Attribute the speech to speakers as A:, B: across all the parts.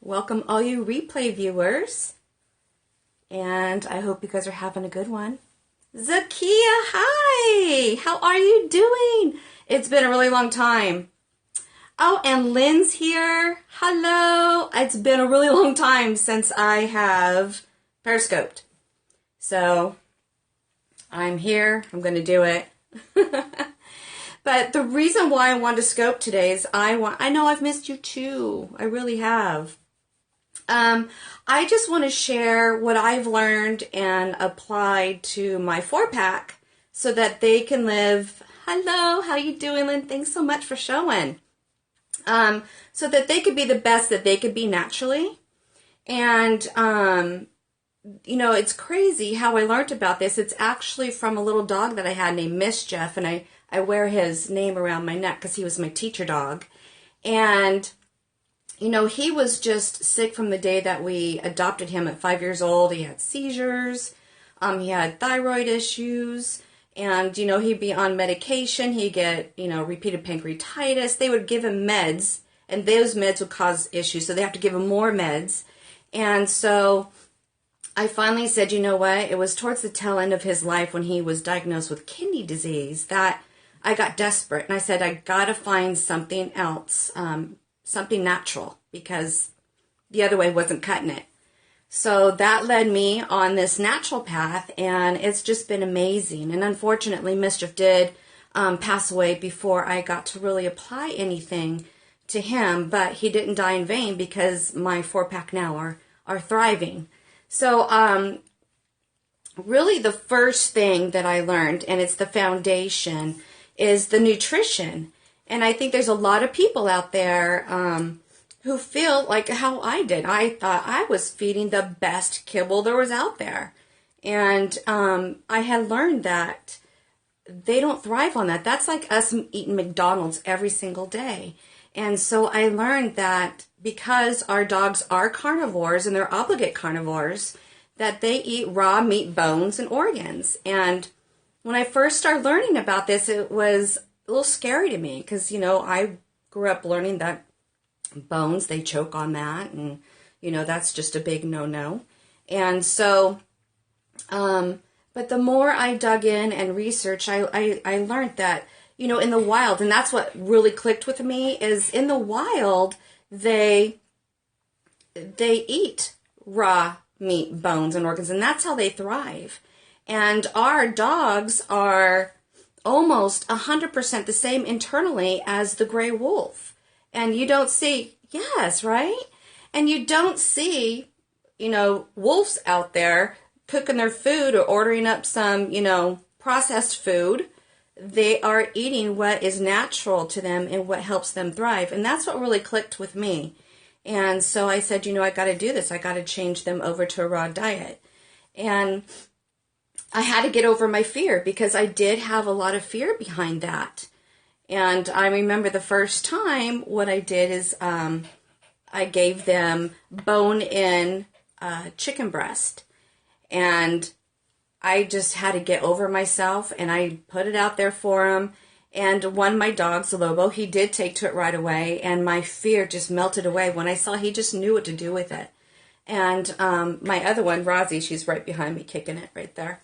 A: Welcome all you replay viewers. And I hope you guys are having a good one. Zakia, hi! How are you doing? It's been a really long time. Oh, and Lynn's here. Hello. It's been a really long time since I have periscoped. So, I'm here. I'm going to do it. But the reason why I wanted to scope today is I know I've missed you too. I really have. I just want to share what I've learned and applied to my 4-pack so that they can live. Hello, how you doing, Lynn? Thanks so much for showing. So that they could be the best that they could be naturally. And, you know, it's crazy how I learned about this. It's actually from a little dog that I had named Mischief, and I wear his name around my neck because he was my teacher dog. And you know, he was just sick from the day that we adopted him at 5 years old. He had seizures, he had thyroid issues, and, you know, he'd be on medication. He'd get, you know, repeated pancreatitis. They would give him meds, and those meds would cause issues, so they have to give him more meds. And so I finally said, you know what, it was towards the tail end of his life when he was diagnosed with kidney disease that I got desperate, and I said, I gotta find something else, something natural, because the other way wasn't cutting it. So that led me on this natural path, and it's just been amazing. And unfortunately, Mischief did pass away before I got to really apply anything to him, but he didn't die in vain because my 4-pack now are thriving. So really the first thing that I learned, and it's the foundation, is the nutrition. And I think there's a lot of people out there who feel like how I did. I thought I was feeding the best kibble there was out there. And I had learned that they don't thrive on that. That's like us eating McDonald's every single day. And so I learned that because our dogs are carnivores and they're obligate carnivores, that they eat raw meat, bones, and organs. And when I first started learning about this, it was a little scary to me because, you know, I grew up learning that bones, they choke on that, and, you know, that's just a big no-no. And so, but the more I dug in and researched, I learned that, you know, in the wild, and that's what really clicked with me, is in the wild, they eat raw meat, bones, and organs, and that's how they thrive. And our dogs are almost 100% the same internally as the gray wolf. And you don't see, yes, right? And you don't see, you know, wolves out there cooking their food or ordering up some, you know, processed food. They are eating what is natural to them and what helps them thrive. And that's what really clicked with me. And so I said, you know, I got to do this. I got to change them over to a raw diet. And I had to get over my fear because I did have a lot of fear behind that. And I remember the first time what I did is I gave them bone-in chicken breast. And I just had to get over myself, and I put it out there for them. And one of my dogs, Lobo, he did take to it right away, and my fear just melted away when I saw he just knew what to do with it. And my other one, Rosie, she's right behind me kicking it right there.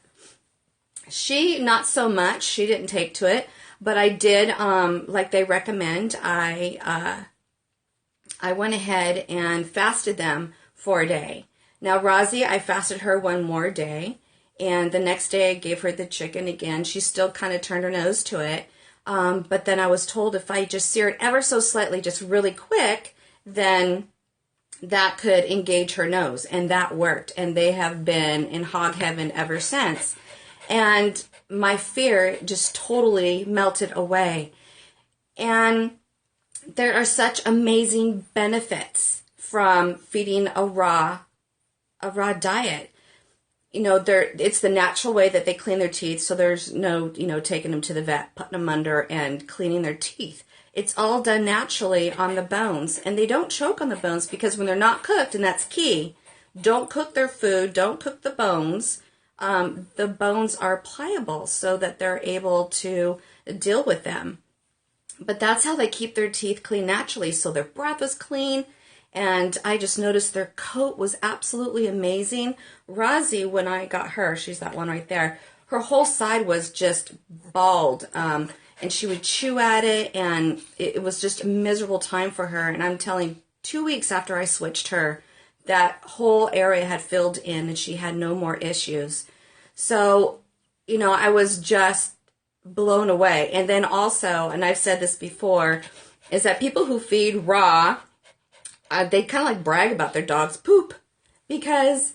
A: She, not so much. She didn't take to it, but I did, like they recommend, I went ahead and fasted them for a day. Now, Rosie, I fasted her one more day, and the next day I gave her the chicken again. She still kind of turned her nose to it, but then I was told if I just sear it ever so slightly, just really quick, then that could engage her nose, and that worked, and they have been in hog heaven ever since. And my fear just totally melted away. And there are such amazing benefits from feeding a raw diet. You know, it's the natural way that they clean their teeth, so there's no, you know, taking them to the vet, putting them under, and cleaning their teeth. It's all done naturally on the bones, and they don't choke on the bones because when they're not cooked, and that's key, don't cook their food, don't cook the bones. The bones are pliable so that they're able to deal with them. But that's how they keep their teeth clean naturally. So their breath is clean, And I just noticed their coat was absolutely amazing. Rozzy, when I got her, she's that one right there, her whole side was just bald. And she would chew at it, and it was just a miserable time for her. And I'm telling you, 2 weeks after I switched her, that whole area had filled in and she had no more issues. So, you know, I was just blown away. And then also, and I've said this before, is that people who feed raw, they kind of like brag about their dog's poop, because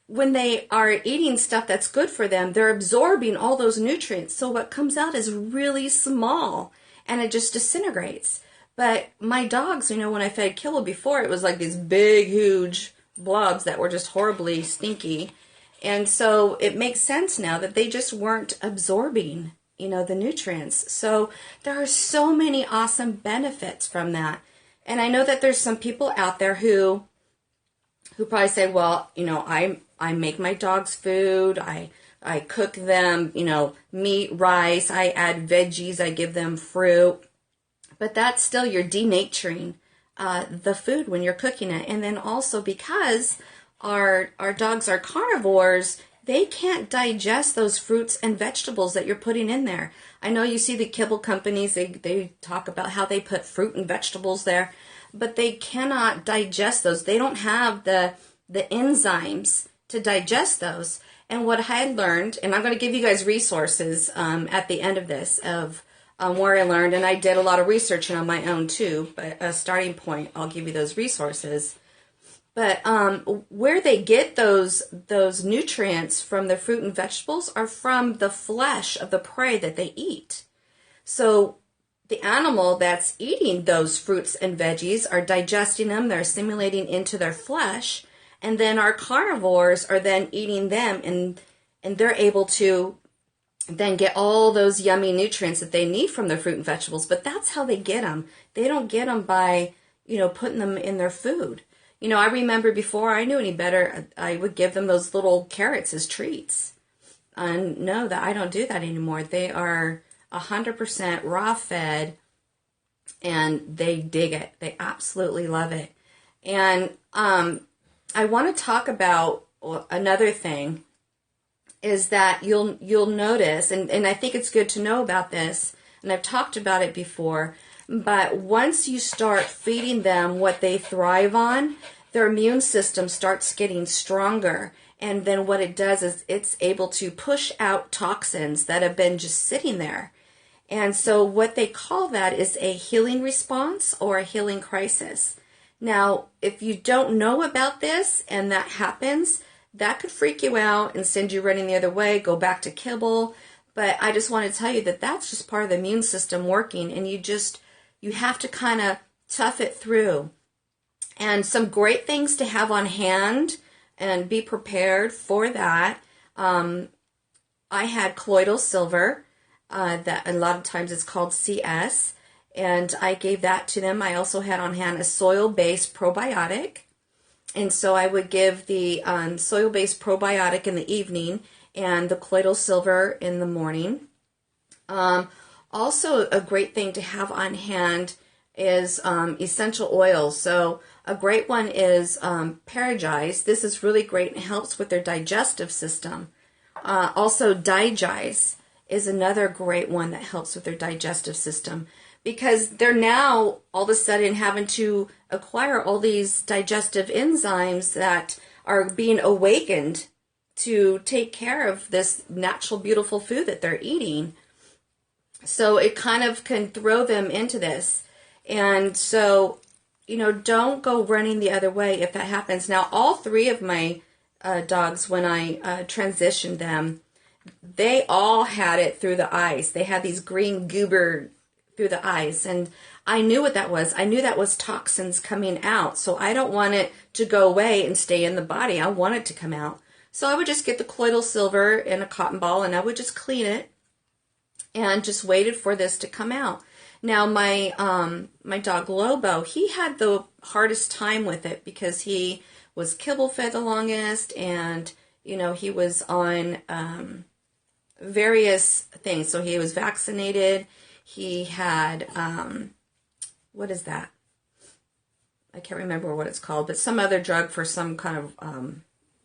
A: when they are eating stuff that's good for them, they're absorbing all those nutrients. So what comes out is really small and it just disintegrates. But my dogs, you know, when I fed kibble before, it was like these big, huge blobs that were just horribly stinky. And so it makes sense now that they just weren't absorbing, you know, the nutrients. So there are so many awesome benefits from that. And I know that there's some people out there who probably say, well, you know, I make my dogs food, I cook them, you know, meat, rice, I add veggies, I give them fruit. But that's still, you're denaturing the food when you're cooking it. And then also, because our dogs are carnivores, they can't digest those fruits and vegetables that you're putting in there. I know you see the kibble companies, they talk about how they put fruit and vegetables there, but they cannot digest those. They don't have the enzymes to digest those. And what I had learned, and I'm going to give you guys resources at the end of this of where I learned, and I did a lot of research on my own too, but a starting point, I'll give you those resources. But where they get those nutrients from the fruit and vegetables are from the flesh of the prey that they eat. So the animal that's eating those fruits and veggies are digesting them, they're assimilating into their flesh, and then our carnivores are then eating them, and they're able to then get all those yummy nutrients that they need from the fruit and vegetables. But that's how they get them. They don't get them by, you know, putting them in their food. You know, I remember before I knew any better, I would give them those little carrots as treats. And no, that I don't do that anymore. They are 100% raw fed, and they dig it. They absolutely love it. And I want to talk about another thing, is that you'll notice, and I think it's good to know about this, and I've talked about it before, but once you start feeding them what they thrive on, their immune system starts getting stronger. And then what it does is it's able to push out toxins that have been just sitting there. And so what they call that is a healing response or a healing crisis. Now, if you don't know about this and that happens, that could freak you out and send you running the other way, go back to kibble. But I just want to tell you that that's just part of the immune system working, and you have to kind of tough it through. And some great things to have on hand and be prepared for that. I had colloidal silver, that a lot of times it's called CS, and I gave that to them. I also had on hand a soil-based probiotic. And so I would give the soil-based probiotic in the evening and the colloidal silver in the morning. Also, a great thing to have on hand is essential oils. So a great one is Paragize. This is really great and helps with their digestive system. Also, Digize is another great one that helps with their digestive system, because they're now all of a sudden having to acquire all these digestive enzymes that are being awakened to take care of this natural, beautiful food that they're eating. So it kind of can throw them into this. And so, you know, don't go running the other way if that happens. Now, all three of my dogs, when I transitioned them, they all had it through the eyes. They had these green goober through the eyes, and I knew what that was. I knew that was toxins coming out, so I don't want it to go away and stay in the body. I want it to come out. So I would just get the colloidal silver in a cotton ball, and I would just clean it and just waited for this to come out. Now, my dog Lobo, he had the hardest time with it because he was kibble fed the longest, and, you know, he was on various things. So he was vaccinated. He had, what is that? I can't remember what it's called, but some other drug for some kind of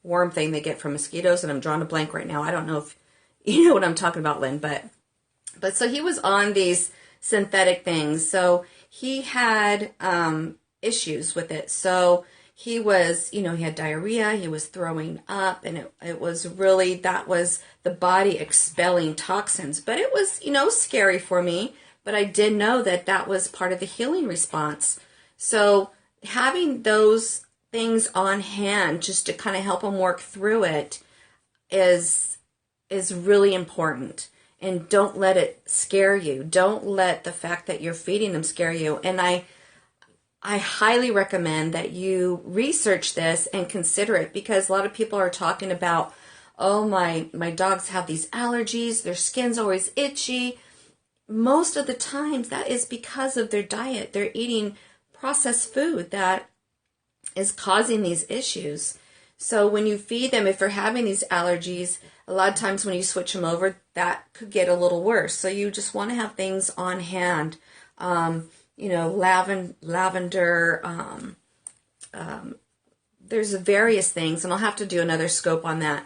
A: worm thing they get from mosquitoes, and I'm drawing a blank right now. I don't know if you know what I'm talking about, Lynn, but so he was on these synthetic things. So he had issues with it. So he was, he had diarrhea, he was throwing up, and it was really, that was the body expelling toxins. But it was, scary for me, but I did know that that was part of the healing response. So having those things on hand just to kind of help him work through it is really important. And don't let it scare you. Don't let the fact that you're feeding them scare you. And I highly recommend that you research this and consider it, because a lot of people are talking about, oh, my dogs have these allergies, their skin's always itchy. Most of the times that is because of their diet. They're eating processed food that is causing these issues. So when you feed them, if they're having these allergies, a lot of times when you switch them over, that could get a little worse. So you just want to have things on hand. Lavender, there's various things, and I'll have to do another scope on that,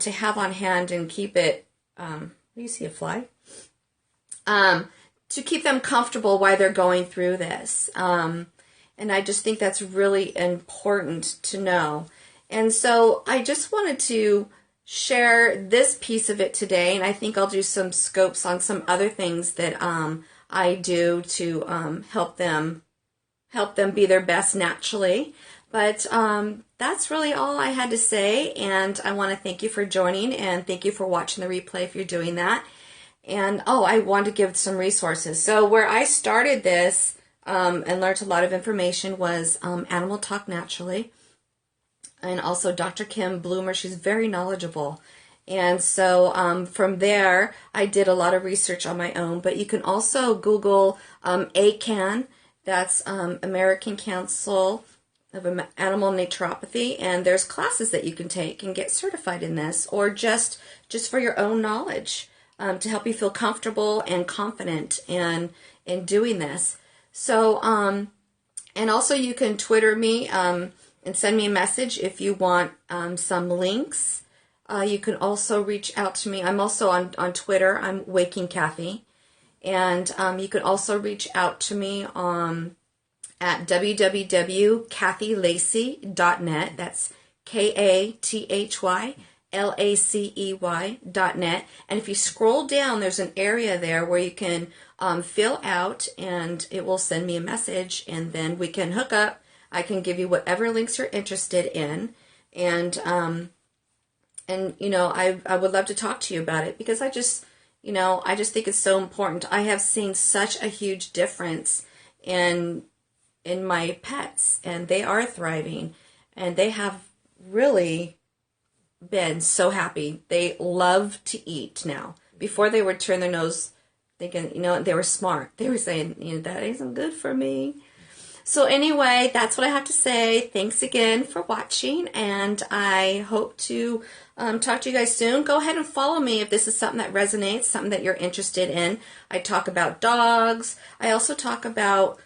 A: to have on hand and keep it, do you see a fly? To keep them comfortable while they're going through this. And I just think that's really important to know. And so I just wanted to share this piece of it today, and I think I'll do some scopes on some other things that I do to help them be their best naturally. But that's really all I had to say, and I want to thank you for joining, and thank you for watching the replay if you're doing that. And I want to give some resources. So where I started this and learned a lot of information was Animal Talk Naturally, and also Dr. Kim Bloomer. She's very knowledgeable. And so from there, I did a lot of research on my own. But you can also Google ACAN, that's American Council of Animal Naturopathy, and there's classes that you can take and get certified in this, or just for your own knowledge, to help you feel comfortable and confident in doing this. So, and also you can Twitter me and send me a message if you want some links. You can also reach out to me. I'm also on Twitter. I'm WakingKathy. And you can also reach out to me at www.kathylacey.net. That's KATHYLACEY.net. And if you scroll down, there's an area there where you can fill out, and it will send me a message, and then we can hook up. I can give you whatever links you're interested in, and I would love to talk to you about it, because I just think it's so important. I have seen such a huge difference in my pets, and they are thriving, and they have really been so happy. They love to eat now. Before, they would turn their nose thinking, they were smart. They were saying, that isn't good for me. So anyway, that's what I have to say. Thanks again for watching, and I hope to talk to you guys soon. Go ahead and follow me if this is something that resonates, something that you're interested in. I talk about dogs. I also talk about,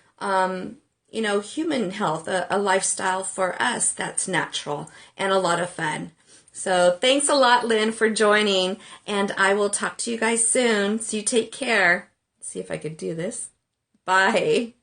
A: human health, a lifestyle for us that's natural and a lot of fun. So thanks a lot, Lynn, for joining, and I will talk to you guys soon. So you take care. See if I could do this. Bye.